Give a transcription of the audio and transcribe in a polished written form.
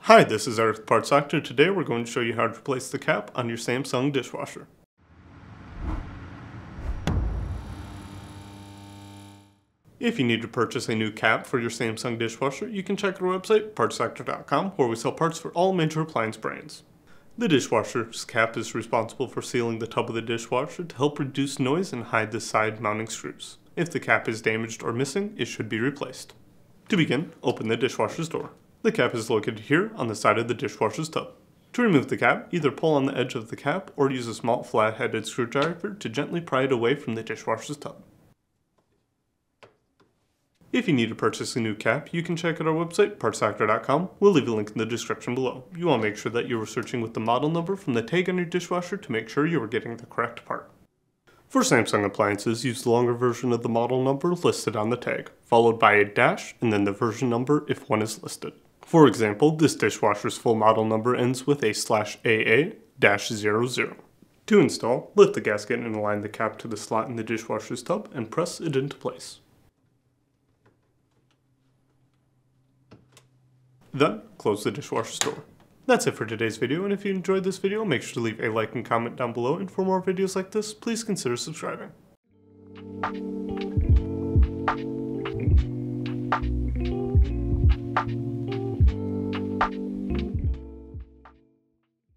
Hi, this is Earth Parts Doctor. Today we're going to show you how to replace the cap on your Samsung dishwasher. If you need to purchase a new cap for your Samsung dishwasher, you can check our website, partsdoctor.com, where we sell parts for all major appliance brands. The dishwasher's cap is responsible for sealing the tub of the dishwasher to help reduce noise and hide the side mounting screws. If the cap is damaged or missing, it should be replaced. To begin, open the dishwasher's door. The cap is located here on the side of the dishwasher's tub. To remove the cap, either pull on the edge of the cap or use a small flat-headed screwdriver to gently pry it away from the dishwasher's tub. If you need to purchase a new cap, you can check out our website, partsdoctor.com. We'll leave a link in the description below. You want to make sure that you are searching with the model number from the tag on your dishwasher to make sure you are getting the correct part. For Samsung appliances, use the longer version of the model number listed on the tag, followed by a dash and then the version number if one is listed. For example, this dishwasher's full model number ends with a /AA-00. To install, lift the gasket and align the cap to the slot in the dishwasher's tub and press it into place. Then, close the dishwasher's door. That's it for today's video, and if you enjoyed this video, make sure to leave a like and comment down below, and for more videos like this, please consider subscribing.